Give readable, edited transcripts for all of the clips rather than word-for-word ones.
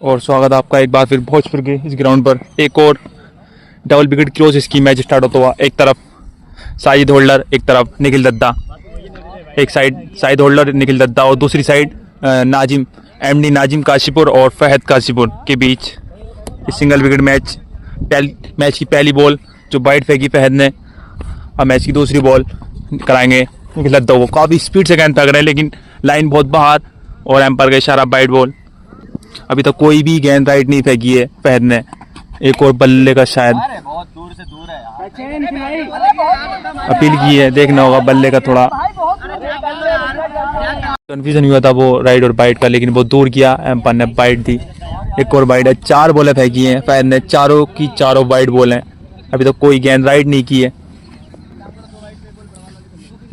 और स्वागत है आपका एक बार फिर भोजपुर के इस ग्राउंड पर। एक और डबल विकेट क्लोज इसकी मैच स्टार्ट होता हुआ। एक तरफ साजिद होल्डर, एक तरफ निखिल दद्दा। एक साइड साजिद होल्डर, निखिल दद्दा, और दूसरी साइड नाजिम, एमडी नाजिम काशीपुर और फहद काशीपुर के बीच सिंगल विकेट मैच। मैच की पहली बॉल जो वाइड फेंकी फहद ने, और मैच की दूसरी बॉल कराएंगे निखिल दद्दा। वो काफ़ी स्पीड से गेंद फेंक रहे हैं लेकिन लाइन बहुत बाहर, और एम्पायर का इशारा वाइड बॉल। अभी तक कोई भी गेंद राइट नहीं फेंकी है फहद ने। एक और बल्ले का शायद बहुत दूर से दूर है अपील की है, देखना होगा बल्ले का थोड़ा कंफ्यूजन हुआ था वो राइट और बाइट का, लेकिन वो दूर किया, एम्पायर ने बाइट दी। एक और बाइट है। 4 बॉलें फेंकी हैं फहद ने, चारों की चारों वाइड बॉल हैं। अभी तक कोई गेंद राइट नहीं की है।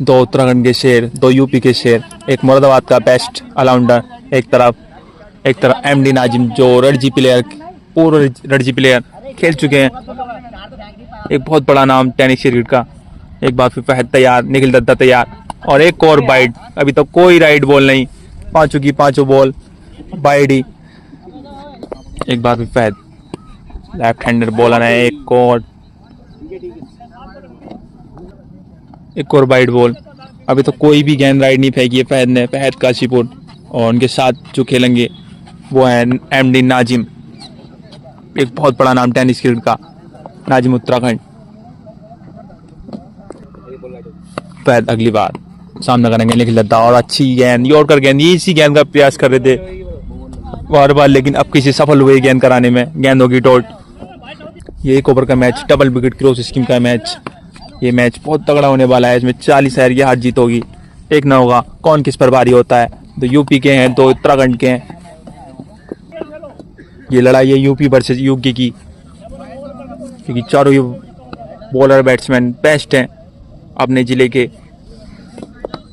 2 उत्तराखंड के शेर, 2 यूपी के शेर, एक मुरादाबाद का बेस्ट ऑलराउंडर, एक तरफ एमडी नाजिम जो रणजी प्लेयर, पूर्व रणजी प्लेयर खेल चुके हैं, एक बहुत बड़ा नाम टेनिस क्रिकेट का। एक बार फिर फहद तैयार, निखिल दद्दा तैयार, और एक और बाइट। अभी तक कोई राइट बॉल नहीं, पांचों की पांचों बॉल बाइट ही। एक बार फिर फहद, लेफ्ट हैंडर बॉलर है, एक और बाइट बॉल। अभी तक कोई भी गेंद राइट नहीं फेंकी है फहद ने, फहद काशीपुर। और उनके साथ जो खेलेंगे वो है एमडी नाजिम, एक बहुत बड़ा नाम टेनिस क्रिकेट का, नाजिम उत्तराखंड। फहद अगली बार सामना करेंगे निखिल दद्दा, और अच्छी गेंद यॉर्कर गेंद, ये इसी गेंद का प्रयास कर रहे थे बार बार, लेकिन अब किसी सफल हुए गेंद कराने में। गेंद होगी डॉट। ये 1 ओवर का match, double wicket close scheme का मैच। ये मैच बहुत तगड़ा होने वाला है। इसमें 40 शहर की हार जीत होगी। एक ना होगा कौन किस पर भारी होता है। 2 यूपी के हैं, 2 उत्तराखंड के हैं। ये लड़ाई है यूपी वर्सेस यूपी की, क्योंकि चारों बॉलर बैट्समैन बेस्ट हैं अपने ज़िले के।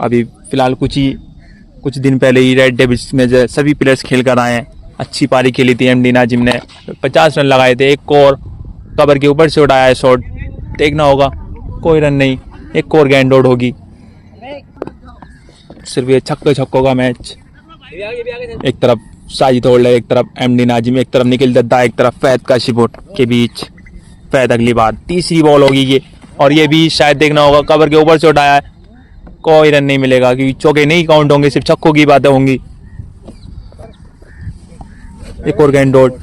अभी फिलहाल कुछ दिन पहले ही रेड डेविल्स में सभी प्लेयर्स खेल कर आए हैं। अच्छी पारी खेली थी एमडी नाजिम ने, 50 रन लगाए थे। एक और कवर के ऊपर से उड़ाया है शॉट, देखना होगा कोई रन नहीं। एक और गेंद आउट होगी। सिर्फ ये छक्कों का मैच। एक तरफ साजिद होल्डर, एक तरफ एमडी नाजिम, एक तरफ निखिल दद्दा, एक तरफ फहद काशीपुर के बीच। फहद अगली बार, तीसरी बॉल होगी ये, और ये भी शायद देखना होगा कवर के ऊपर से उठाया है। कोई रन नहीं मिलेगा क्योंकि चौके नहीं काउंट होंगे, सिर्फ छक्कों की बातें होंगी। एक और गेंद आउट।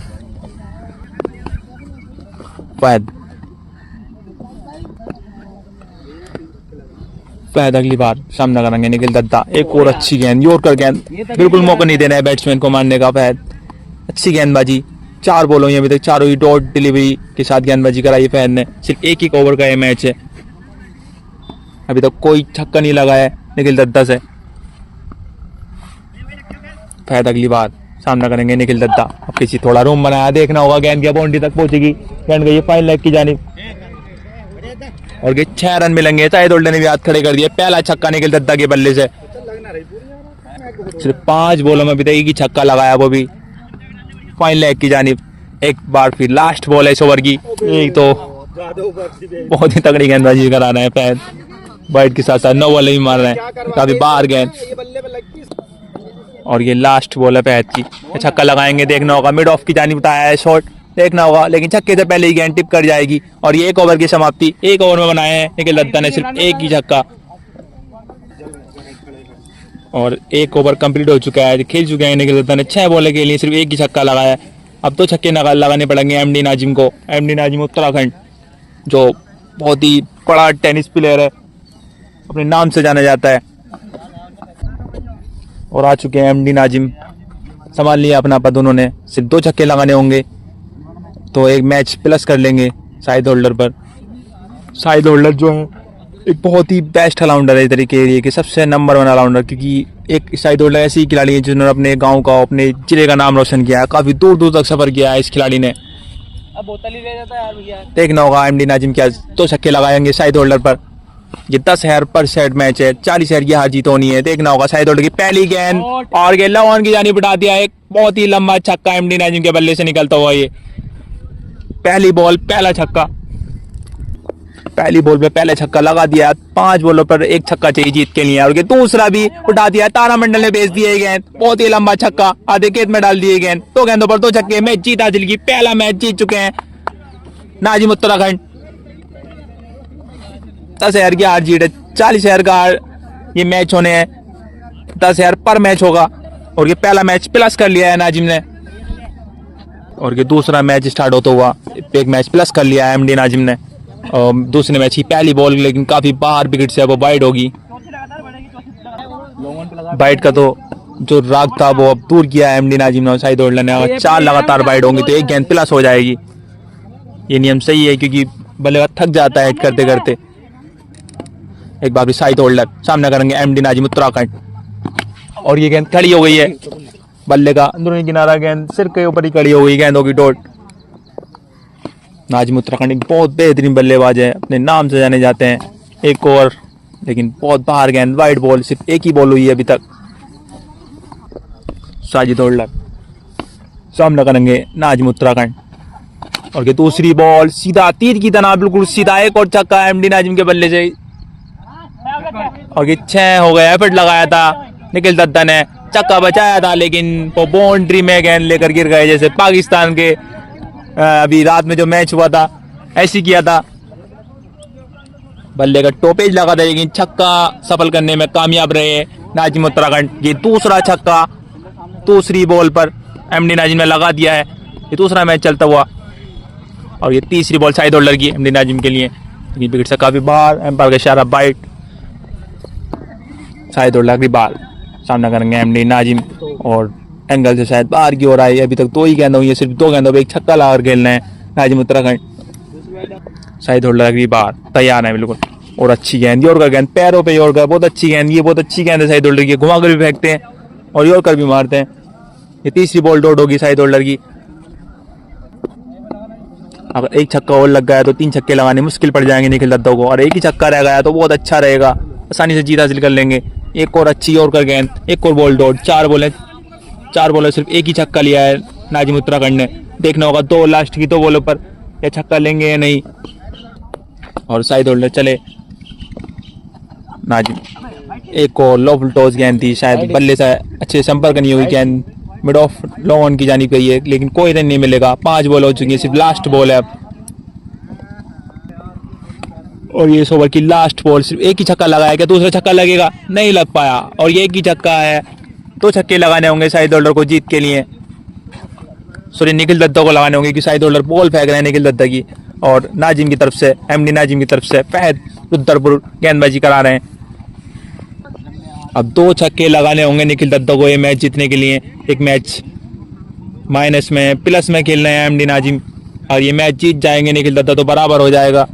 फहद अगली बार सामना करेंगे निखिल दद्दा। एक और अच्छी गेंद, यॉर्कर गेंद, बिल्कुल मौका नहीं देना है बैट्समैन को मारने का। फहद अच्छी गेंदबाजी, 4 बॉल हुई अभी तक, चारों ही डॉट डिलीवरी के साथ गेंदबाजी कराई फहद ने। सिर्फ एक ही ओवर का ये मैच है। अभी तक कोई छक्का नहीं लगा है निखिल दद्दा से। फहद अगली बार सामना करेंगे निखिल दद्दा। अब किसी थोड़ा रूम बनाया, देखना होगा गेंद क्या बाउंड्री तक पहुंचेगी। गेंद गई फाइन लेग की जानिब, और ये 6 रन मिलेंगे। साजिद होल्डर ने भी हाथ खड़े कर दिए। पहला छक्का निखिल दद्दा के बल्ले से। सिर्फ 5 बॉलों में अभी तक एक ही छक्का लगाया, वो भी फाइन लेग की जानिब। एक बार फिर लास्ट बॉल है इस ओवर की। एक तो बहुत ही तगड़ी गेंदबाजी करा रहे हैं फहद, वाइड के साथ साथ 9 बॉल भी मार रहे हैं, काफी बाहर गेंद। और ये लास्ट बॉल है फहद की, छक्का लगाएंगे, देखना होगा। मिड ऑफ की जानिब उठाया है शॉट, देखना होगा, लेकिन छक्के से पहले ही गेंद टिप कर जाएगी। और ये 1 ओवर की समाप्ति। 1 ओवर में बनाए हैं निखिल दद्दा ने सिर्फ एक ही छक्का, और 1 ओवर कंप्लीट हो चुका है। खेल चुके हैं निखिल दद्दा ने 6 बॉलें खेली हैं, सिर्फ एक ही छक्का लगाया है। अब 2 छक्के लगाने पड़ेंगे एमडी नाजिम को। एमडी नाजिम उत्तराखंड, जो बहुत ही बड़ा टेनिस प्लेयर है, अपने नाम से जाना जाता है। और आ चुके हैं एमडी नाजिम, संभाल लिया अपना पद उन्होंने। सिर्फ 2 छक्के लगाने होंगे तो एक मैच प्लस कर लेंगे साजिद होल्डर पर। साजिद होल्डर जो है एक बहुत ही बेस्ट ऑलराउंडर है इधर के एरिया के, सबसे नंबर 1 ऑलराउंडर। क्योंकि एक साजिद होल्डर ऐसी ही खिलाड़ी है जिन्होंने अपने गांव का, अपने जिले का नाम रोशन किया है। काफी दूर दूर तक सफर किया है इस खिलाड़ी ने। अब बोतल ही ले जाता है यार भैया। देखना होगा एमडी नाजिम क्या 2 छक्के लगाएंगे साजिद होल्डर पर। ये 10 शहर पर सेट मैच है, 40 शहर की हार जीत होनी है। देखना होगा साजिद होल्डर की पहली गेंद, और ये लवन की जानिब उठा दिया। एक बहुत ही लंबा छक्का एमडी नाजिम के बल्ले से निकलता हुआ, ये पहली बॉल पहला छक्का। पहली बॉल पे पहले छक्का लगा दिया, 5 बॉलों पर एक छक्का चाहिए जीत के लिए, और ये दूसरा भी उठा दिया, तारामंडल ने भेज दिए गेंद, बहुत ही लंबा छक्का, आधे खेत में डाल दिए गेंद, 2 गेंदों पर 2 छक्के, मैच जीत हासिल की, पहला मैच जीत चुके हैं नाजिम उत्तराखंड। 10,000 की हार जीत है, 40,000 का ये मैच होने हैं, 10,000 पर मैच होगा, और ये पहला मैच प्लस कर लिया है नाजिम ने, और ये दूसरा मैच स्टार्ट होता हुआ एक मैच प्लस कर लिया है एमडी नाजिम ने। और दूसरे मैच की पहली बॉल लेकिन काफी बाहर विकेट से वो वाइड होगी, वाइड का तो जो राग था वो अब दूर किया है एमडी नाजिम ने, शाहिद होल्डर ने। अगर 4 लगातार वाइड होंगी तो एक गेंद प्लस हो जाएगी, ये नियम सही है क्योंकि बल्लेबाज थक जाता है हिट करते करते। एक बार भी शाहिद होल्डर सामना करेंगे एमडी नाजिम उत्तराखंड, और ये गेंद खड़ी हो गई है, बल्ले का अंदरूनी किनारा गेंद सिर के ऊपर ही खड़ी हो गई, गेंद होगी डॉट। नाजिम उत्तराखंड एक बहुत बेहतरीन बल्लेबाज है, अपने नाम से जाने जाते हैं। एक और लेकिन बहुत बाहर गेंद, वाइड बॉल, सिर्फ एक ही बॉल हुई है अभी तक। साजिद होल्डर सामना करेंगे नाजिम उत्तराखंड, और ये दूसरी बॉल सीधा तीर की तरह बिल्कुल सीधा, एक और छक्का एमडी नाजिम के बल्ले से, और ये 6 हो गया। एफर्ट लगाया था निखिल दत्ता ने, छक्का बचाया था लेकिन वो बाउंड्री में गेंद लेकर गिर गए, जैसे पाकिस्तान के अभी रात में जो मैच हुआ था ऐसी किया था। बल्ले का टोपेज लगा था लेकिन छक्का सफल करने में कामयाब रहे नाजिम उत्तराखंड। ये दूसरा छक्का दूसरी बॉल पर एमडी नाजिम ने लगा दिया है, ये दूसरा मैच चलता हुआ, और ये तीसरी बॉल शाहिद होल्डर की एमडी नाजिम के लिए, लेकिन विकेट से काफी बाहर, एम्पायर का इशारा बाइट, शाहिद होल्डर की बाल सामना करेंगे एमडी नाजिम, और एंगल से शायद बाहर की ओर आई। अभी तक 2 ही गेंद हुई है, सिर्फ 2 गेंदों पर एक छक्का लगाकर खेलना है नाजिम उत्तराखंड। शाहिद होल्डर की बाहर तैयार है बिल्कुल, और अच्छी गेंद, यॉर्कर गेंद पैरों पे, यॉर्कर बहुत अच्छी गेंद, ये बहुत अच्छी गेंद है शाहिद होल्डर की, घुमा कर भी फेंकते हैं और यॉर्कर भी मारते हैं। ये तीसरी बॉल डॉट होगी शाहिद होल्डर की, अगर एक छक्का और लग गया तो 3 छक्के लगाने मुश्किल पड़ जाएंगे निखिल दत्ता को, और एक ही छक्का रह गया तो बहुत अच्छा रहेगा, आसानी से जीत हासिल कर लेंगे। एक और अच्छी यॉर्कर गेंद, एक और बॉल डॉट, 4 बॉलें सिर्फ एक ही छक्का लिया है नाजिम उत्तराखंड ने। देखना होगा 2 लास्ट की 2 बॉलों पर या छक्का लेंगे या नहीं, और शाहिद होल्डर चले नाजिम। एक और लो टॉस गेंद थी, शायद बल्ले से अच्छे संपर्क नहीं हुई, गेंद मिड ऑफ लो ऑन की जानी गई है, लेकिन कोई रन नहीं मिलेगा। 5 बॉल हो चुकी है, सिर्फ लास्ट बॉल है अब, और ये इस ओवर की लास्ट बॉल, सिर्फ एक ही छक्का लगाया, क्या दूसरा छक्का लगेगा? नहीं लग पाया, और ये एक ही छक्का है, 2 छक्के लगाने होंगे शाहिद होल्डर को जीत के लिए, सॉरी निखिल दत्ता को लगाने होंगे, कि शाहिद होल्डर बॉल फेंक रहे हैं निखिल दत्ता की, और नाजिम की तरफ से, एमडी नाजिम की तरफ से फहद रुद्रपुर गेंदबाजी करा रहे हैं। अब 2 छक्के लगाने होंगे निखिल दत्ता को ये मैच जीतने के लिए, एक मैच माइनस में प्लस में खेल रहे हैं एमडी नाजिम, और ये मैच जीत जाएंगे निखिल दत्ता तो बराबर हो जाएगा,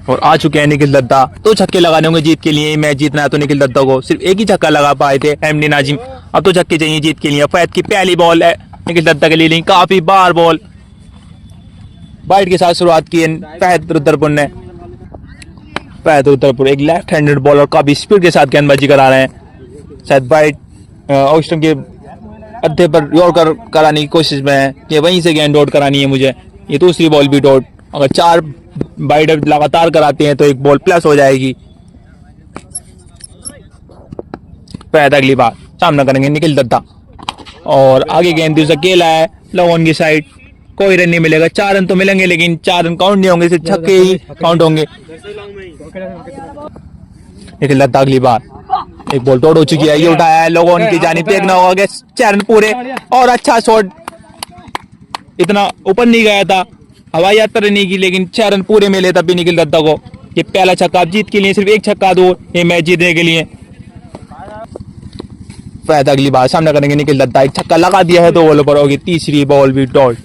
और आ चुके हैं निखिल दत्ता। 2 छक्के लगाने होंगे जीत के लिए, मैच जीतना है तो निखिल दत्ता को, सिर्फ एक ही छक्का लगा पाए थे एमडी नाजिम, अब 2 छक्के चाहिए जीत के लिए। फहद की पहली बॉल है निखिल दत्ता के लिए, काफी बार बॉल वाइड के साथ शुरुआत की फहद रुद्रपुर ने। फहद रुद्रपुर एक लेफ्ट हैंडेड बॉलर, काफी स्पीड के साथ गेंदबाजी करा रहे हैं, शायद वाइड ऑफ स्टंप के अड्डे पर यॉर्कर कराने की कोशिश में है, ये वहीं से गेंद डॉट करानी है मुझे। ये दूसरी बॉल भी डॉट, अगर 4 वाइड लगातार कराते हैं तो एक बॉल प्लस हो जाएगी। फहद अगली बार सामना करेंगे निखिल दत्ता, और आगे गेंद अकेला है लो ऑन की साइड, कोई रन नहीं मिलेगा। 4 रन तो मिलेंगे लेकिन 4 रन काउंट नहीं होंगे, सिर्फ छक्के ही काउंट होंगे। निखिल दत्ता अगली बार, एक बॉल डॉट हो चुकी है, ये उठाया है लोगों की जानिब, देखना होगा कि 4 रन पूरे, और अच्छा शॉट, इतना ऊपर नहीं गया था, हवाई यात्रा नहीं की, लेकिन 4 रन पूरे मिले तब भी निखिल दत्ता को। ये पहला छक्का जीत के लिए, सिर्फ एक छक्का दूर ये मैच जीतने के लिए। फहद अगली बार सामना करेंगे निखिल दत्ता, एक छक्का लगा दिया है 2 बॉलों पर, होगी तीसरी बॉल भी डॉट।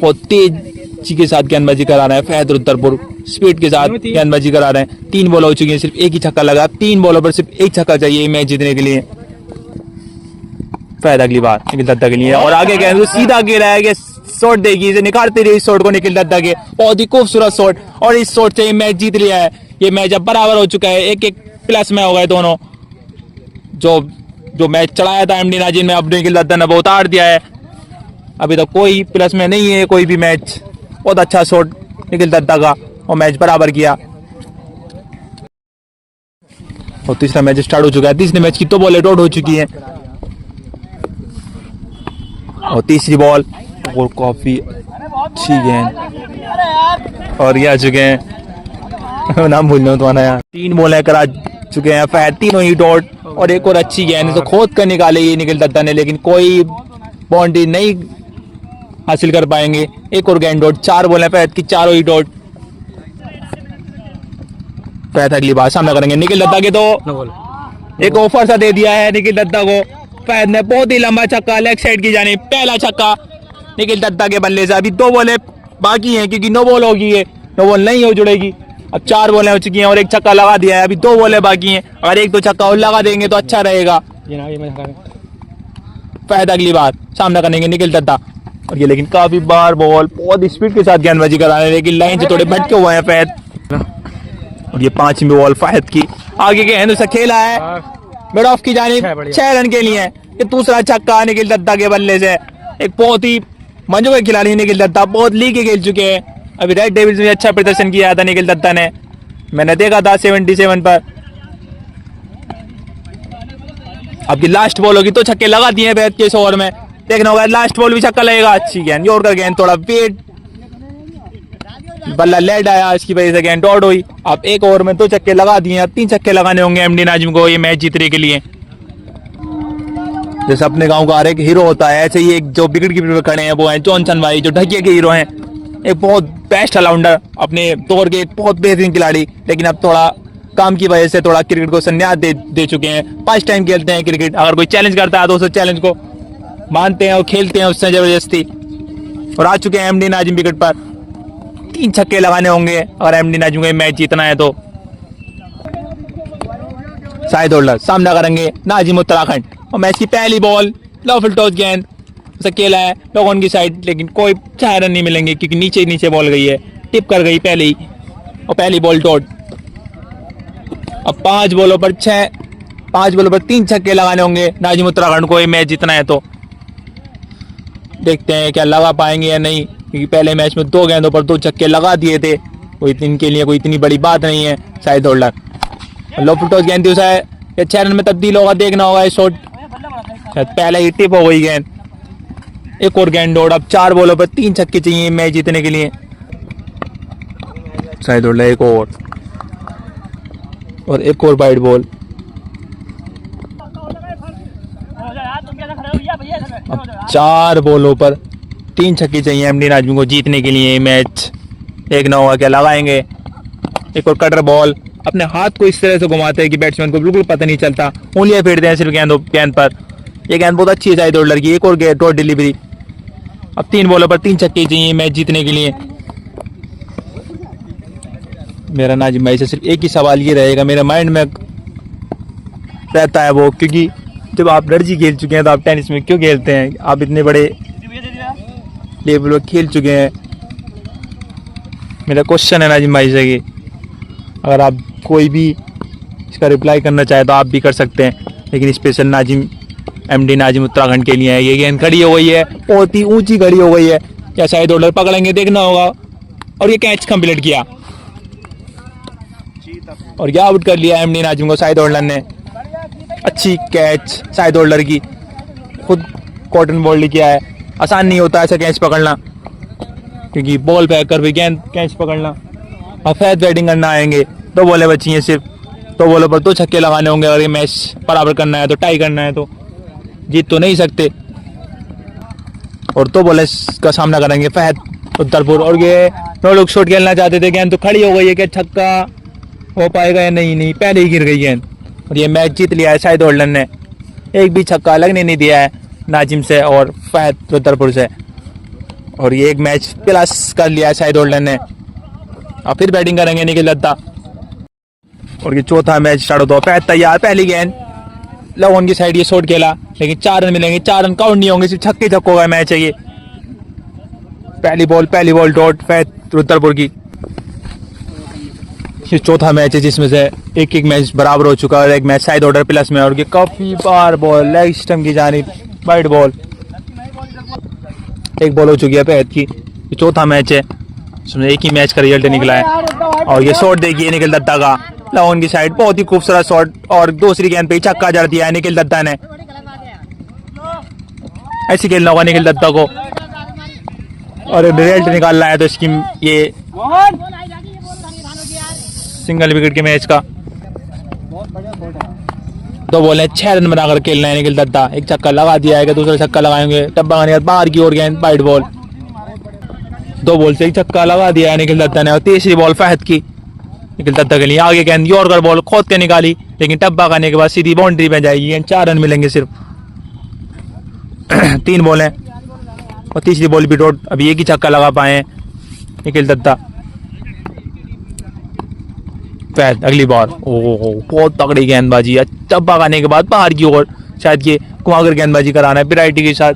बहुत तेजी के साथ गेंदबाजी करा रहे हैं फहद रुद्रपुर, स्पीड के साथ गेंदबाजी करा रहे हैं। 3 बॉल हो चुकी है, सिर्फ एक ही छक्का लगा, 3 बॉलों पर सिर्फ एक छक्का चाहिए मैच जीतने के लिए। फहद अगली बार निखिल दत्ता के लिए, और आगे गेंद सीधा गिरा है कि शॉट देगी, इसे निकालते रही इस शॉट को निखिल दत्ता के, बहुत ही खूबसूरत शॉट, और इस शॉट से मैच जीत लिया है। ये मैच अब बराबर हो चुका है, 1-1 प्लस में हो गए दोनों। जो मैच चलाया था एमडी नाजिम में, अब निखिल दत्ता ने वो उतार दिया है, अभी तक कोई प्लस में नहीं है कोई भी मैच। बहुत अच्छा शॉट निखिल दत्ता का, और मैच बराबर किया। और तीसरा मैच स्टार्ट हो चुका है। तीसरे मैच की 2 बॉलें आउट हो चुकी हैं और तीसरी बॉल और काफी अच्छी गेंद और ये आ चुके हैं नाम भूल रहा हूँ तुम्हारा यार। 3 बॉलें करा चुके हैं फहद, तीनों ही डॉट और एक और अच्छी गेंद तो खोद कर निकाले ये निखिल दत्ता ने, लेकिन कोई बाउंड्री नहीं हासिल कर पाएंगे। एक और गेंद डॉट, 4 बॉलें फहद की, चारों ही डॉट। फहद अगली बार सामना करेंगे निखिल दत्ता के, तो एक ऑफर सा दे दिया है निखिल दत्ता को। फहद ने बहुत ही लंबा छक्का लेग साइड की जानिब, पहला छक्का निखिल दत्ता के बल्ले से। अभी 2 बॉलें बाकी हैं क्योंकि नो बॉल होगी, है नो बॉल नहीं हो जुड़ेगी। अब 4 बॉलें हो चुकी हैं और एक छक्का लगा दिया है, अभी 2 बॉलें बाकी हैं। अगर एक 2 छक्का और लगा देंगे तो अच्छा रहेगा। फहद अगली बार सामना करेंगे निखिल दत्ता और ये लेकिन काफी बार बॉल बहुत स्पीड के साथ गेंदबाजी करा रहे हैं, लेकिन लाइन से थोड़े भटके हुए हैं फहद। और ये 5वीं बॉल फहद की, आगे के हिंदू से खेला है मिड ऑफ की जानिब, 6 रन के लिए। ये दूसरा छक्का निखिल दत्ता के बल्ले से। एक बहुत ही मंजूर खिलाड़ी निखिल दत्ता, बहुत लीग खेल चुके हैं। अभी रेड डेविल्स में अच्छा प्रदर्शन किया था निखिल दत्ता ने, मैंने देखा था 77 पर। अब की लास्ट बॉल होगी तो छक्के लगा दिए फहद के इस ओवर में, देखना होगा लास्ट बॉल भी छक्का लगेगा। अच्छी गेंद जोड़ कर गेंद, थोड़ा वेट बल्ला लेट आया, इसकी वजह से गेंद डॉट हुई। अब एक ओवर में 2 छक्के लगा दिए, अब 3 छक्के लगाने होंगे एमडी नाजिम को ये मैच जीतने के लिए। जैसे अपने गांव का हर एक हीरो होता है, ऐसे ही एक जो विकेट कीपर खड़े हैं वो हैं जॉनसन भाई, जो ढकिया के हीरो हैं। एक बहुत बेस्ट ऑलराउंडर अपने दौर के, एक बहुत बेहतरीन खिलाड़ी, लेकिन अब थोड़ा काम की वजह से थोड़ा क्रिकेट को संन्यास दे चुके हैं। 5 टाइम खेलते हैं क्रिकेट, अगर कोई चैलेंज करता है तो उस चैलेंज को मानते हैं और खेलते हैं उससे जबरदस्ती। और आ चुके हैं एमडी नाजिम विकेट पर, 3 छक्के लगाने होंगे और एमडी नाजिम को मैच जीतना है तो। शाहिद होल्डर सामना करेंगे नाजिम उत्तराखंड और मैच की पहली बॉल लॉफिल टॉस गेंद उसे खेला है लोगों की साइड, लेकिन कोई 4 रन नहीं मिलेंगे क्योंकि नीचे बॉल गई है, टिप कर गई पहले ही और पहली बॉल डॉट। अब 5 बॉलों पर 3 छक्के लगाने होंगे नाजिम उत्तराखंड को ये मैच जीतना है तो। देखते हैं क्या लगा पाएंगे या नहीं, क्योंकि पहले मैच में 2 गेंदों पर 2 छक्के लगा दिए थे, कोई इनके लिए कोई इतनी बड़ी बात नहीं है। शाहिद होल्डर लॉफिल टॉस गेंद उसे या 6 रन में तब्दील होगा, देखना होगा। शॉट पहले ही टिप हो गई गेंद, एक और गेंद डॉट। अब 4 बॉलों पर 3 छक्के चाहिए मैच जीतने के लिए। शाहिद होल्डर एक और एक और वाइड बॉल। अब 4 बॉलों पर 3 छक्के चाहिए एमडी नाजिम को जीतने के लिए मैच। देखना होगा क्या लगाएंगे। एक और कटर बॉल, अपने हाथ को इस तरह से घुमाते हैं कि बैट्समैन को बिल्कुल पता नहीं चलता, उंगलियां फेरते हैं सिर्फ गेंद पर। यह गेंद बहुत अच्छी है शाहिद होल्डर की, एक और डॉट डिलीवरी। अब 3 बॉलों पर 3 छक्के चाहिए मैच जीतने के लिए। मेरा नाजिम भाई से सिर्फ एक ही सवाल ये रहेगा, मेरे माइंड में रहता है वो, क्योंकि जब आप रणजी खेल चुके हैं तो आप टेनिस में क्यों खेलते हैं? आप इतने बड़े लेवल पर खेल चुके हैं। मेरा क्वेश्चन है नाजिम भाई से कि अगर आप कोई भी इसका रिप्लाई करना चाहे तो आप भी कर सकते हैं, लेकिन स्पेशल नाजिम एमडी नाजिम उत्तराखंड के लिए है। ये गेंद खड़ी हो गई है, बहुत ही ऊंची खड़ी हो गई है, क्या शायद होल्डर पकड़ेंगे, देखना होगा। और ये कैच कंप्लीट किया और ये आउट कर लिया एमडी नाजिम को शाहिद होल्डर ने। अच्छी कैच शाहिद होल्डर की, खुद कॉटन बॉल किया है। आसान नहीं होता ऐसा कैच पकड़ना, क्योंकि बॉल फेंक कर भी गेंद कैच पकड़ना। अब फहद बैटिंग करना आएंगे, 2 बॉलें बची हैं सिर्फ, 2 बॉलों पर 2 छक्के लगाने होंगे। और ये मैच बराबर करना है तो, टाई करना है तो, जीत तो नहीं सकते। और 2 बॉलें का सामना करेंगे फहद उत्तरपुर। और ये 9 लोग शॉट खेलना चाहते थे, गेंद तो खड़ी हो गई है, क्या छक्का हो पाएगा या नहीं, पहले ही गिर गई गेंद। और ये मैच जीत लिया है शाहिद होल्डर ने, एक भी छक्का लगने नहीं दिया है नाजिम से और फहद उत्तरपुर से। और ये एक मैच प्लस कर लिया है शाहिद होल्डर ने। अब फिर बैटिंग करेंगे निखिल दत्ता और ये चौथा मैच स्टार्ट होता है। फहद तैयार, पहली गेंद लोगों की साइड, ये शॉट खेला, लेकिन 4 रन मिलेंगे, 4 रन काउंट नहीं होंगे, सिर्फ छक्कों का मैच है ये। पहली बॉल डॉट फहद उत्तरपुर की। ये चौथा मैच है जिसमें से एक मैच बराबर हो चुका है और एक मैच शाहिद होल्डर प्लस में। और ये काफी बार बॉल लेग स्टंप की जानिब, वाइड बॉल, एक बॉल हो चुकी है फहद की। ये चौथा मैच है उसमें एक ही मैच का रिजल्ट निकला है। और ये शॉट देखिए निखिल दत्ता का, लाहौन की साइड, बहुत ही खूबसूरत शॉट, और दूसरी गेंद पे छक्का जड़ दिया है निखिल दत्ता ने। ऐसी खेलना होगा निखिल दत्ता को, और रिजल्ट निकालना है तो इसकी ये सिंगल विकेट के मैच का। 2 बॉल है, 6 रन बनाकर खेलना है निखिल दत्ता। एक छक्का लगा दिया है, दूसरा छक्का लगाएंगे, टप्पा खाने बाहर की ओर गेंद, वाइड बॉल। 2 बॉल से एक छक्का लगा दिया है निखिल दत्ता ने, और तीसरी बॉल फहद की निखिल दत्ता के लिए। आगे गेंद यॉर्कर बॉल खोद के निकाली, लेकिन टप्पा खाने के बाद सीधी बाउंड्री पे जाएगी गेंद। 4 रन मिलेंगे सिर्फ। 3 बॉल है, और तीसरी बॉल भी डॉट, अभी एक ही छक्का लगा पाए हैं निखिल दत्ता। फहद अगली बार, ओह बहुत तगड़ी गेंदबाजी है, टप्पा खाने के बाद बाहर की ओर, शायद ये कुमाकर गेंदबाजी कराना है, पिराइटी के साथ,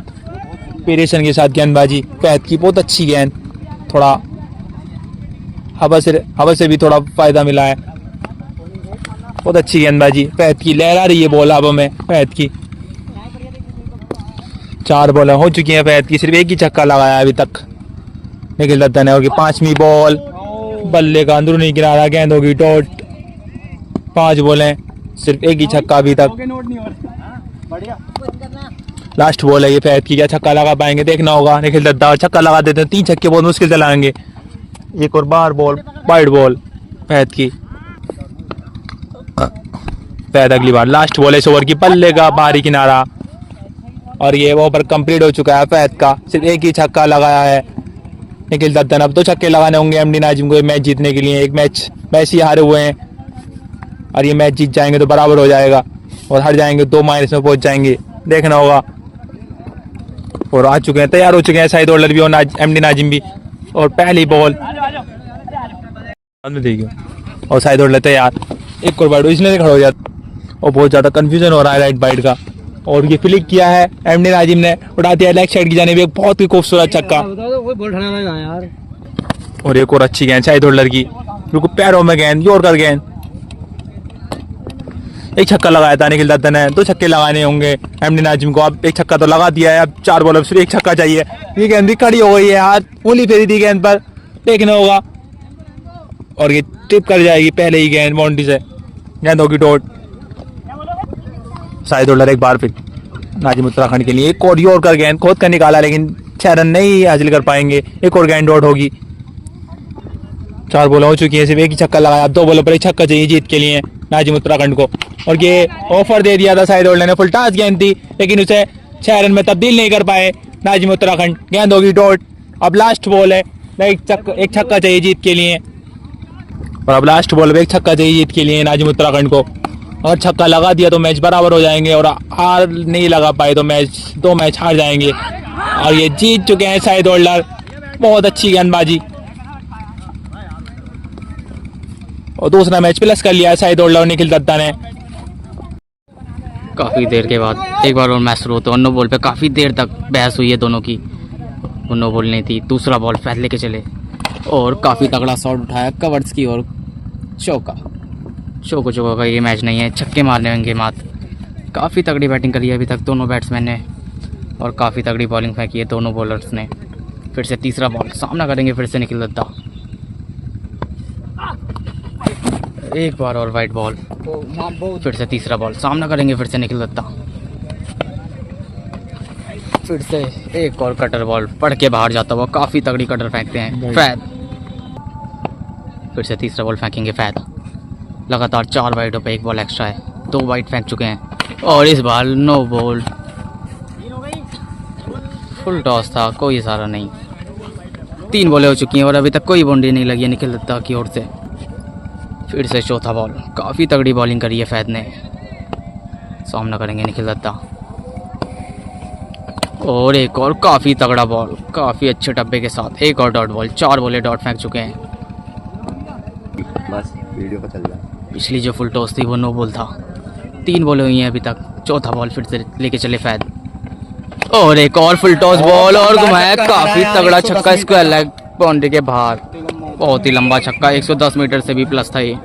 पेरेशन के साथ गेंदबाजी फहद की। बहुत अच्छी गेंद, थोड़ा हवा से भी थोड़ा फायदा मिला है। बहुत अच्छी गेंदबाजी फहद की, लहरा रही है बॉल हवा में फहद की। 4 बॉल हो चुकी हैं फहद की, सिर्फ एक ही छक्का लगाया अभी तक निखिल दत्ता ने। होगी 5वीं बॉल, बल्ले का अंदरूनी किनारा, गेंद होगी डॉट। 5 बॉल हैं, सिर्फ एक ही छक्का अभी तक। लास्ट बॉल है ये फहद की, क्या छक्का लगा पाएंगे देखना होगा निखिल दत्ता। छक्का लगा देते हैं, 3 छक्के बहुत मुश्किल से लगाएंगे। एक और बाहर बॉल, वाइड बॉल फहद की। फहद अगली बार, लास्ट बॉल है इस ओवर की, बल्ले का बाहरी किनारा, और ये ओवर कंप्लीट हो चुका है फहद का। सिर्फ एक ही छक्का लगाया है निखिल दत्ता ने। अब 2 छक्के लगाने होंगे एमडी नाजिम को मैच जीतने के लिए। एक मैच वैसे ही हारे हुए हैं, और ये मैच जीत जाएंगे तो बराबर हो जाएगा, और हार जाएंगे 2 माइनस में पहुंच जाएंगे, देखना होगा। और आ चुके हैं, तैयार हो चुके हैं शाहिद होल्डर भी और एमडी नाजिम भी। और पहली बॉल और शाहिद होल्डर तैयार, एक और बैट इसलिए खड़ा हो जाता, और बहुत ज़्यादा कंफ्यूजन हो रहा है राइट बाइट का। और ये फ्लिक किया है एमडी नाजिम ने, उड़ा दिया लेग साइड की जानिब, एक बहुत ही खूबसूरत छक्का। और एक और अच्छी गेंद शाहिद होल्डर की, बिल्कुल पैरों में गेंद, यॉर्कर गेंद। एक छक्का लगाया था निखिल दत्ता ने, 2 छक्के लगाने होंगे एमडी नाजिम को। अब एक छक्का तो लगा दिया है, अब 4 बॉल, अब सिर्फ एक छक्का चाहिए। ये गेंद भी खड़ी हो गई है, हाथ उंगली फेरी थी गेंद पर, देखना होगा। और ये टिप कर जाएगी पहले ही गेंद बाउंड्री से, गेंद होगी डॉट। शाहिद होल्डर एक बार फिर नाजिम उत्तराखंड के लिए, एक और यॉर्कर गेंद खोद कर निकाला, लेकिन 6 रन नहीं हासिल कर पाएंगे। एक और गेंद डॉट होगी। 4 बॉल हो चुकी है, सिर्फ एक ही छक्का लगाया। अब 2 बॉलों पर एक छक्का चाहिए जीत के लिए नाजिम उत्तराखंड को। और ये ऑफर दे दिया था शाहिद होल्डर ने, फुल टॉस गेंद थी, लेकिन उसे 6 रन में तब्दील नहीं कर पाए नाजिम उत्तराखंड। गेंद होगी डॉट। अब लास्ट बॉल है, एक छक्का चाहिए जीत के लिए, और अब लास्ट बॉल में एक छक्का चाहिए जीत के लिए नाजिम उत्तराखंड को। और छक्का लगा दिया तो मैच बराबर हो जाएंगे, और हार नहीं लगा पाए तो 2 मैच हार जाएंगे। और ये जीत चुके हैं शाहिद होल्डर। बहुत अच्छी गेंदबाजी, और दूसरा मैच प्लस कर लिया है शाहिद होल्डर और निखिल दत्ता ने। काफ़ी देर के बाद एक बार और मैच शुरू होता है। 9 बॉल पे काफ़ी देर तक बहस हुई है दोनों की, वो 9 बॉल नहीं थी। दूसरा बॉल फहद लेके चले, और काफ़ी तगड़ा शॉट उठाया कवर्स की, और चौका का ये मैच नहीं है, छक्के मारने होंगे मात्र। काफ़ी तगड़ी बैटिंग करी है अभी तक दोनों बैट्समैन ने, और काफ़ी तगड़ी बॉलिंग फेंकी है दोनों बॉलर्स ने। फिर से तीसरा बॉल, सामना करेंगे फिर से निखिल दत्ता। एक बार और वाइट बॉल, फिर से तीसरा बॉल, सामना करेंगे फिर से निखिल दत्ता। फिर से एक और कटर बॉल पड़ के बाहर जाता हुआ, काफ़ी तगड़ी कटर फेंकते हैं फहद। फिर से तीसरा बॉल फेंकेंगे फहद। लगातार 4 वाइडों पे 1 बॉल एक्स्ट्रा है, 2 वाइड फेंक चुके हैं, और इस बार 9 बॉल, फुल टॉस था, कोई इशारा नहीं। 3 बॉलें हो चुकी हैं, और अभी तक कोई बाउंड्री नहीं लगी है निखिल दत्ता की ओर से। फिर से चौथा बॉल, काफ़ी तगड़ी बॉलिंग करी है फहद ने, सामना करेंगे निखिल दत्ता। और एक और काफ़ी तगड़ा बॉल, काफ़ी अच्छे टप्पे के साथ, एक और डॉट बॉल। 4 बॉलें डॉट फेंक चुके हैं। बस वीडियो पर चल रहा है। पिछली जो फुल टॉस थी वो 9 बॉल था। 3 बॉलें हुई हैं अभी तक। चौथा बॉल फिर से लेके चले फहद, और एक और फुल टॉस बॉल, और घुमाया, काफ़ी तगड़ा छक्का, स्क्वायर लेग बाउंड्री के बाहर। बहुत ही लंबा छक्का, 110 मीटर से भी प्लस था ये।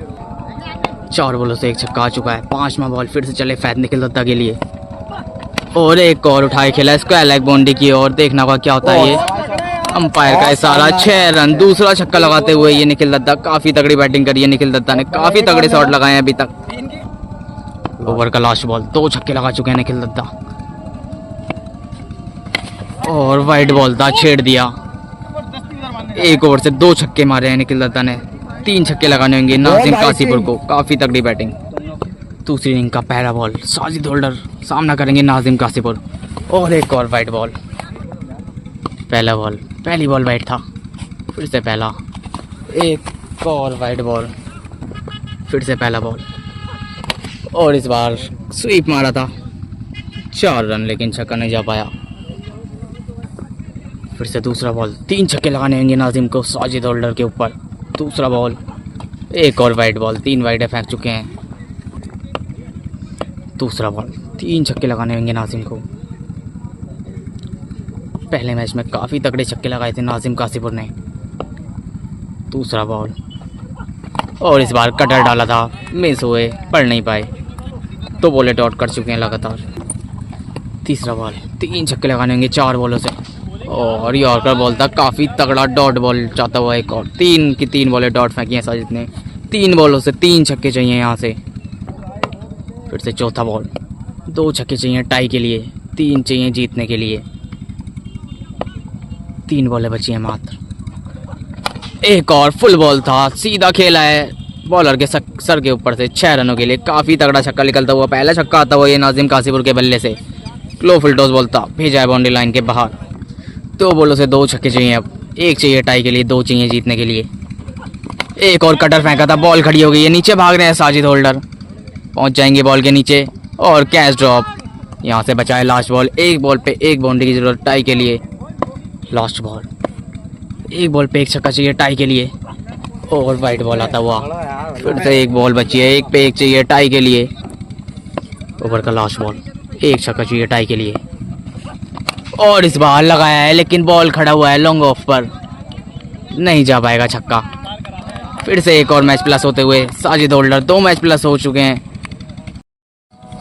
4 बॉलों से 1 छक्का आ चुका है। 5वां बॉल फिर से चले फहद निखिल दत्ता के लिए, और एक और उठाए खेला स्क्वायर लेग बाउंड्री की ओर। देखना होगा क्या होता है ये। अंपायर का इशारा, 6 रन। दूसरा छक्का लगाते हुए ये निखिल दत्ता, काफी तगड़ी बैटिंग करी है निखिल दत्ता ने, काफी तगड़े शॉट लगाए हैं अभी तक। ओवर का लास्ट बॉल, 2 छक्के लगा चुके हैं निखिल दत्ता और वाइड बॉल था, छेड़ दिया। 1 ओवर से 2 छक्के मारे हैं निखिल दत्ता ने, 3 छक्के लगाने होंगे नाजिम कासीपुर को। काफी तगड़ी बैटिंग। दूसरी इनिंग का पहला बॉल, साजिद होल्डर सामना करेंगे नाजिम कासीपुर और एक और वाइड बॉल। पहला बॉल, पहली बॉल वाइड था, फिर से पहला, एक और वाइड बॉल, फिर से पहला बॉल और इस बार स्वीप मारा था, 4 रन, लेकिन छक्का नहीं जा पाया। फिर से दूसरा बॉल, 3 छक्के लगाने होंगे नाजिम को साजिद होल्डर के ऊपर। दूसरा बॉल, एक और वाइड बॉल, 3 वाइड फेंक चुके हैं। दूसरा बॉल, 3 छक्के लगाने होंगे नाजिम को। पहले मैच में काफ़ी तगड़े छक्के लगाए थे नाजिम कासीपुर ने। दूसरा बॉल और इस बार कटर डाला था, मिस हुए, पढ़ नहीं पाए। 2 बॉलें डॉट कर चुके हैं लगातार। तीसरा बॉल, 3 छक्के लगाने होंगे 4 बॉलों से और यॉर्कर बॉल था, काफ़ी तगड़ा डॉट बॉल चाहता हुआ एक और। 3 की 3 बॉलें डॉट फेंकी हैं साजिद ने। 3 बॉलों से 3 छक्के चाहिए यहाँ से। फिर से चौथा बॉल, 2 छक्के चाहिए टाई के लिए, 3 चाहिए जीतने के लिए। 3 बॉलें बची हैं मात्र। एक और फुल बॉल था, सीधा खेला है बॉलर के सर के ऊपर से 6 रनों के लिए। काफ़ी तगड़ा छक्का निकलता हुआ, पहला छक्का आता हुआ ये नाजिम कासीपुर के बल्ले से। क्लो फुल टॉस बॉल था, भेजा है बाउंड्री लाइन के बाहर। 2 बॉलों से 2 छक्के चाहिए अब, 1 चाहिए टाई के लिए, 2 चाहिए जीतने के लिए। एक और कटर फेंका था, बॉल खड़ी हो गई है, नीचे भाग रहे हैं साजिद होल्डर, पहुंच जाएंगे बॉल के नीचे और कैच ड्रॉप। यहाँ से बचाए लास्ट बॉल, 1 बॉल पे 1 बाउंड्री की जरूरत टाई के लिए। लास्ट बॉल, 1 बॉल पे 1 छक्का चाहिए टाई के लिए और वाइड बॉल आता हुआ। फिर से 1 बॉल बची है, 1 पे 1 चाहिए टाई के लिए। ओवर का लास्ट बॉल, 1 छक्का चाहिए टाई के लिए और इस बार लगाया है, लेकिन बॉल खड़ा हुआ है लॉन्ग ऑफ पर, नहीं जा पाएगा छक्का। फिर से 1 और मैच प्लस होते हुए साजिद होल्डर, 2 मैच प्लस हो चुके हैं।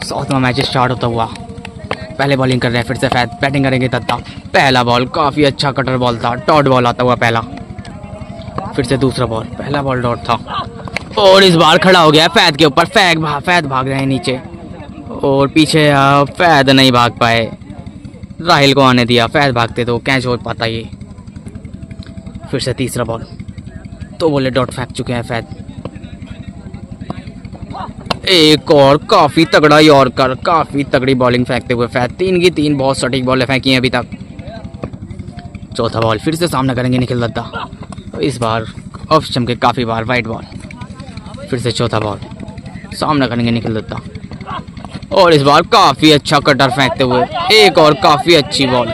7वां मैच स्टार्ट होता हुआ, पहले बॉलिंग कर रहे हैं फिर से फैद, बैटिंग करेंगे दत्ता। पहला बॉल काफ़ी अच्छा कटर बॉल था, डॉट बॉल आता हुआ पहला। फिर से दूसरा बॉल, पहला बॉल डॉट था और इस बार खड़ा हो गया फैद के ऊपर। फैद भाग रहे हैं नीचे और पीछे फैद नहीं भाग पाए, राहिल को आने दिया। फैद भागते तो कैच हो पाता ये। फिर से तीसरा बॉल, 2 बॉले डॉट फेंक चुके हैं फैद। एक और काफ़ी तगड़ा यॉर्कर, काफ़ी तगड़ी बॉलिंग फेंकते हुए फैद। 3 की 3 बहुत सटीक बॉलें फेंकी हैं अभी तक। चौथा बॉल, फिर से सामना करेंगे निखिल दत्ता, इस बार ऑफ चमके काफ़ी बार वाइड बॉल। फिर से चौथा बॉल, सामना करेंगे निखिल दत्ता और इस बार काफ़ी अच्छा कटर फेंकते हुए एक और काफ़ी अच्छी बॉल।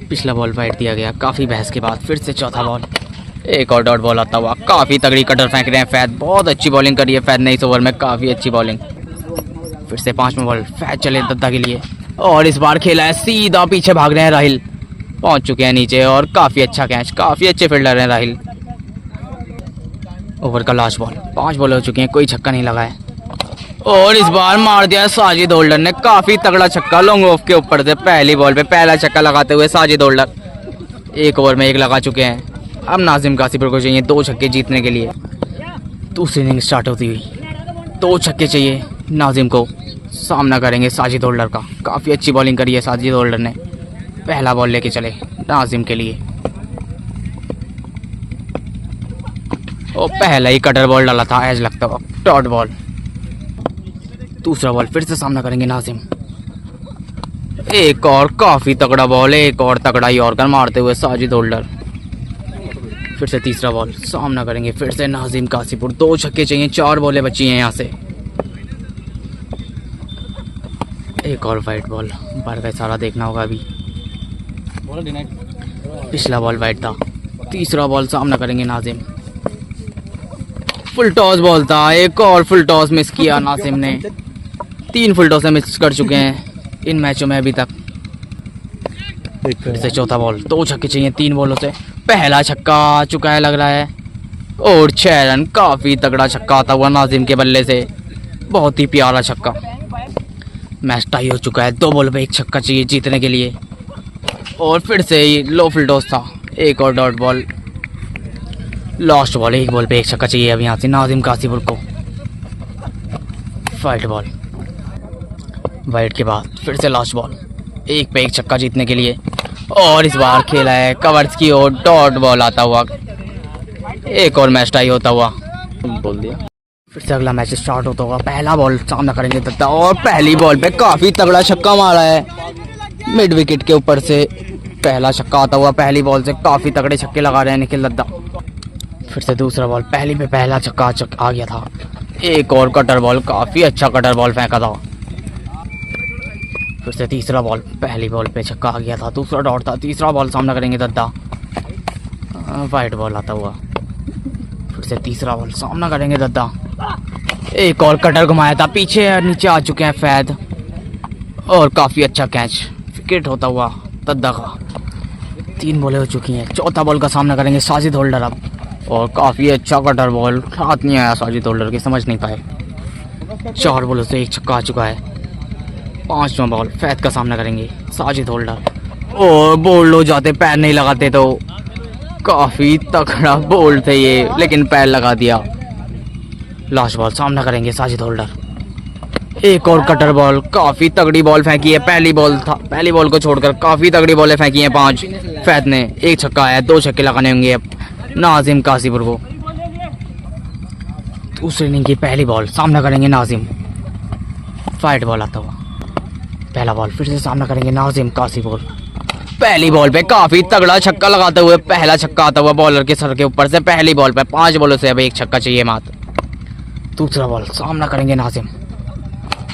पिछला बॉल वाइड दिया गया काफ़ी बहस के बाद। फिर से चौथा बॉल, एक और डॉट बॉल आता हुआ। काफ़ी तगड़ी कटर फेंक रहे हैं फैद, बहुत अच्छी बॉलिंग करी है फैद ने इस ओवर में, काफ़ी अच्छी बॉलिंग। फिर से 5वां बॉल, फैद चले दत्ता के लिए और इस बार खेला है सीधा, पीछे भाग रहे हैं राहिल, पहुंच चुके हैं नीचे और काफ़ी अच्छा कैच, काफ़ी अच्छे फील्डर हैं राहिल। ओवर का लास्ट बॉल, 5 बॉल हो चुके हैं, कोई छक्का नहीं लगा है और इस बार मार दिया साजिद होल्डर ने, काफ़ी तगड़ा छक्का लॉन्ग ऑफ के ऊपर से। पहली बॉल पे पहला छक्का लगाते हुए साजिद होल्डर 1 ओवर में 1 लगा चुके हैं। अब नाजिम कासीपुर को चाहिए 2 छक्के जीतने के लिए। दूसरी इनिंग स्टार्ट होती हुई, 2 छक्के चाहिए नाजिम को, सामना करेंगे साजिद होल्डर का। काफ़ी अच्छी बॉलिंग करी है साजिद होल्डर ने। पहला बॉल लेके चले नाजिम के लिए और पहला ही कटर बॉल डाला था एज लगता हुआ, डॉट बॉल। दूसरा बॉल, फिर से सामना करेंगे नाजिम। एक और काफ़ी तगड़ा बॉल, एक और तगड़ा यॉर्कर मारते हुए साजिद होल्डर। फिर से तीसरा बॉल, सामना करेंगे फिर से नाजिम कासीपुर। 2 छक्के चाहिए, 4 बॉलें बची हैं यहाँ से। एक और वाइड बॉल, बार का इशारा देखना होगा अभी। पिछला बॉल वाइड था। तीसरा बॉल, सामना करेंगे नाजिम। फुल टॉस बॉल था, एक और फुल टॉस मिस किया नाजिम ने। 3 फुल टॉस मिस कर चुके हैं इन मैचों में अभी तक। फिर से चौथा बॉल, 2 छक्के चाहिए 3 बॉलों से। पहला छक्का आ चुका है लग रहा है और 6 रन, काफ़ी तगड़ा छक्का आता हुआ नाजिम के बल्ले से, बहुत ही प्यारा छक्का। मैच टाई हो चुका है, 2 बॉल पे 1 छक्का चाहिए जीतने के लिए। और फिर से ही लो फुल टॉस था, एक और dot ball, last ball, 1 ball पे 1 छक्का चाहिए अब यहाँ से नाजिम कासीपुर को। वाइट बॉल, वाइट के बाद फिर से लास्ट बॉल, 1 पे 1 छक्का जीतने के लिए। और इस बार खेला है कवर्स की ओर, डॉट बॉल आता हुआ, एक और मैच टाई होता हुआ बोल दिया। फिर से अगला मैच स्टार्ट होता होगा। पहला बॉल सामना करेंगे दत्ता और पहली बॉल पे काफ़ी तगड़ा छक्का मारा है मिड विकेट के ऊपर से। पहला छक्का आता हुआ, पहली बॉल से काफ़ी तगड़े छक्के लगा रहे हैं निखिल दत्ता। फिर से दूसरा बॉल, पहली पे पहला छक्का आ गया था। एक और कटर बॉल, काफ़ी अच्छा कटर बॉल फेंका था। फिर से तीसरा बॉल, पहली बॉल पे छक्का आ गया था, दूसरा डॉट था। तीसरा बॉल सामना करेंगे दत्ता, वाइट बॉल आता हुआ। फिर से तीसरा बॉल सामना करेंगे दत्ता, एक और कटर घुमाया था, पीछे नीचे आ चुके हैं फैद और काफ़ी अच्छा कैच विकेट होता हुआ दद्दा का। 3 बॉलें हो चुकी हैं। चौथा बॉल का सामना करेंगे साजिद होल्डर अब, और काफ़ी अच्छा कटर बॉल, हाथ नहीं आया साजिद होल्डर के, समझ नहीं पाए। 4 बॉलों से 1 छक्का आ चुका है। 5वां बॉल फैद का सामना करेंगे साजिद होल्डर, और बोल्ड हो जाते, पैर नहीं लगाते तो। काफ़ी तगड़ा बोल्ड थे ये, लेकिन पैर लगा दिया। लास्ट बॉल सामना करेंगे साजिद होल्डर, एक और कटर बॉल, काफ़ी तगड़ी बॉल फेंकी है। पहली बॉल को छोड़कर काफ़ी तगड़ी बॉलें फेंकी हैं 5 फैद ने। 1 छक्का आया, 2 छक्के लगाने होंगे अब नाजिम कासीपुर को। दूसरी इनिंग की पहली बॉल सामना करेंगे नाजिम, वाइट बॉल आता हुआ। पहला बॉल फिर से सामना करेंगे नाजिम कासीपुर, पहली बॉल पे काफ़ी तगड़ा छक्का लगाते हुए पहला छक्का आता हुआ बॉलर के सर के ऊपर से। पहली बॉल पे 5 बॉलों से अब 1 छक्का चाहिए मात्र। दूसरा बॉल सामना करेंगे नाजिम,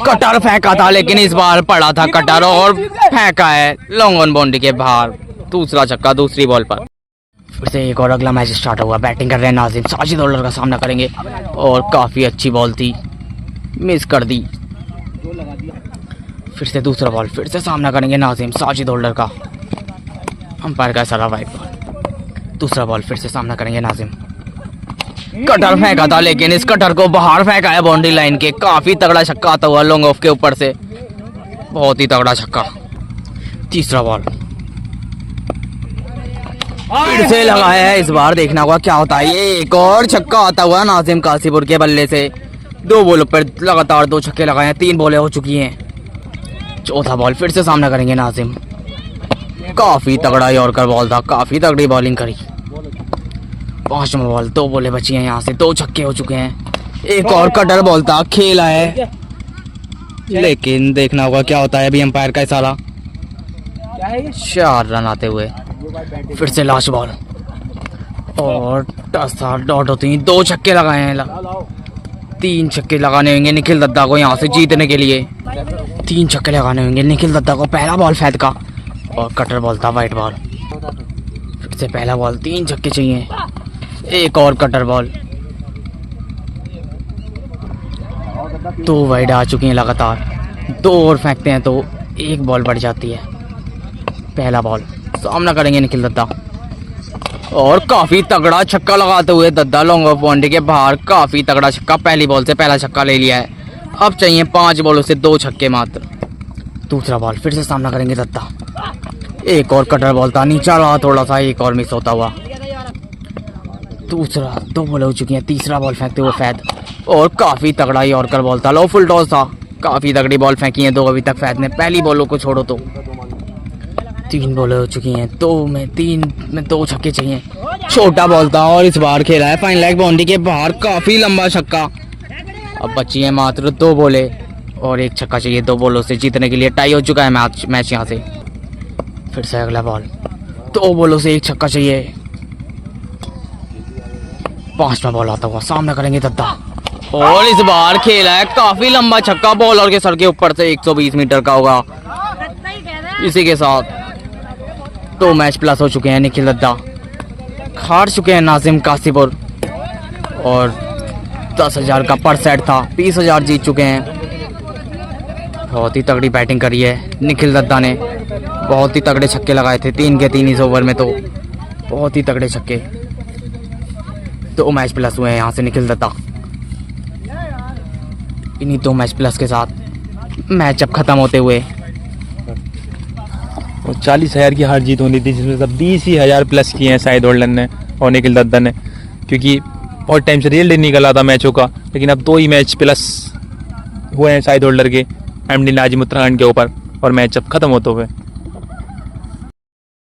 कटर फेंका था लेकिन इस बार पड़ा था कटर और फेंका है लॉन्ग ऑन बाउंड्री के बाहर। दूसरा छक्का दूसरी बॉल पर। फिर से एक और अगला मैच स्टार्ट हुआ। बैटिंग कर रहे हैं नाजिम, साजिद होल्डर का सामना करेंगे और काफ़ी अच्छी बॉल थी, मिस कर दी। फिर से दूसरा बॉल, फिर से सामना करेंगे नाजिम साजिद होल्डर का, अंपायर का सारा वाइट बॉल। दूसरा बॉल फिर से सामना करेंगे नाजिम, कटर फेंका था लेकिन इस कटर को बाहर फेंका है बाउंड्री लाइन के। काफ़ी तगड़ा छक्का आता हुआ लॉन्ग ऑफ के ऊपर से, बहुत ही तगड़ा छक्का। तीसरा बॉल फिर से लगाया है, इस बार देखना होगा क्या होता है। ये एक और छक्का आता हुआ नाजिम कासीपुर के बल्ले से। 2 बॉलों पर लगातार 2 छक्के लगाए हैं, 3 बॉलें हो चुकी हैं। चौथा बॉल फिर से सामना करेंगे नाजिम, काफ़ी तगड़ा यॉर्कर बॉल था, काफ़ी तगड़ी बॉलिंग करी। 5वां बॉल, 2 बॉलें बची हैं यहाँ से, 2 छक्के हो चुके हैं। एक और कटर बॉल था, खेला है लेकिन देखना होगा क्या होता है। अभी अंपायर का इशारा, 4 रन आते हुए। फिर से लास्ट बॉल और टस था, डॉट होती हैं। 2 छक्के लगाए हैं, 3 छक्के लगाने होंगे निखिल दत्ता को यहाँ से जीतने के लिए। 3 छक्के लगाने होंगे निखिल दत्ता को। पहला बॉल फैद का और कटर बॉल था वाइट बॉल। फिर से पहला बॉल, 3 छक्के चाहिए, एक और कटर बॉल। 2 वाइड आ चुकी हैं लगातार, 2 और फेंकते हैं तो 1 बॉल बढ़ जाती है। पहला बॉल सामना करेंगे निखिल दत्ता और काफ़ी तगड़ा छक्का लगाते हुए दत्ता लॉन्ग ऑफ बाउंड्री के बाहर। काफ़ी तगड़ा छक्का, पहली बॉल से पहला छक्का ले लिया है। अब चाहिए 5 बॉलों से 2 छक्के मात्र। दूसरा बॉल फिर से सामना करेंगे दत्ता, एक और कटर बॉल था, नीचा रहा थोड़ा सा, एक और मिस होता हुआ। दूसरा 2 बॉल हो चुकी हैं। तीसरा बॉल फेंकते हुए फैद और काफ़ी तगड़ा यॉर्कर बॉल था, लो फुल टॉस था। काफ़ी तगड़ी बॉल फेंकी है 2 अभी तक फैद ने। पहली बॉलों को छोड़ो तो 3 बॉलें हो चुकी हैं, 3 में 2 छक्के चाहिए। छोटा बॉल था और इस बार खेला है फाइन लेग बाउंड्री के बाहर, काफ़ी लंबा छक्का। अब बची है मात्र 2 बॉलें और 1 छक्का चाहिए 2 बॉलों से जीतने के लिए। टाई हो चुका है मैच यहाँ से। फिर से अगला बॉल, 2 बॉलों से 1 छक्का चाहिए। 5वां बॉल आता हुआ सामना करेंगे दत्ता और इस बार खेला है काफ़ी लंबा छक्का, बॉलर के सर के ऊपर से 120 मीटर का होगा। इसी के साथ 2 मैच प्लस हो चुके हैं निखिल दत्ता। हार चुके हैं नाजिम कासीपुर और 10,000 का पर सेट था, 20,000 जीत चुके हैं। बहुत ही तगड़ी बैटिंग करी है निखिल दत्ता ने, बहुत ही तगड़े छक्के लगाए थे 3 के 3 इस ओवर में, तो बहुत ही तगड़े छक्के। 2 मैच प्लस हुए हैं यहाँ से निखिल दत्ता। इन्हीं 2 मैच प्लस के साथ मैच अब ख़त्म होते हुए। और 40,000 की हार जीत होनी थी, जिसमें सब 20,000 प्लस किए हैं शाहिद होल्डर ने और निखिल दत्ता ने, क्योंकि बहुत टाइम से रियल डे निकल रहा था मैचों का, लेकिन अब 2 ही मैच प्लस हुए हैं शाहिद होल्डर के एमडी नाजिम उत्तराखंड के ऊपर और मैच अब खत्म होते हुए।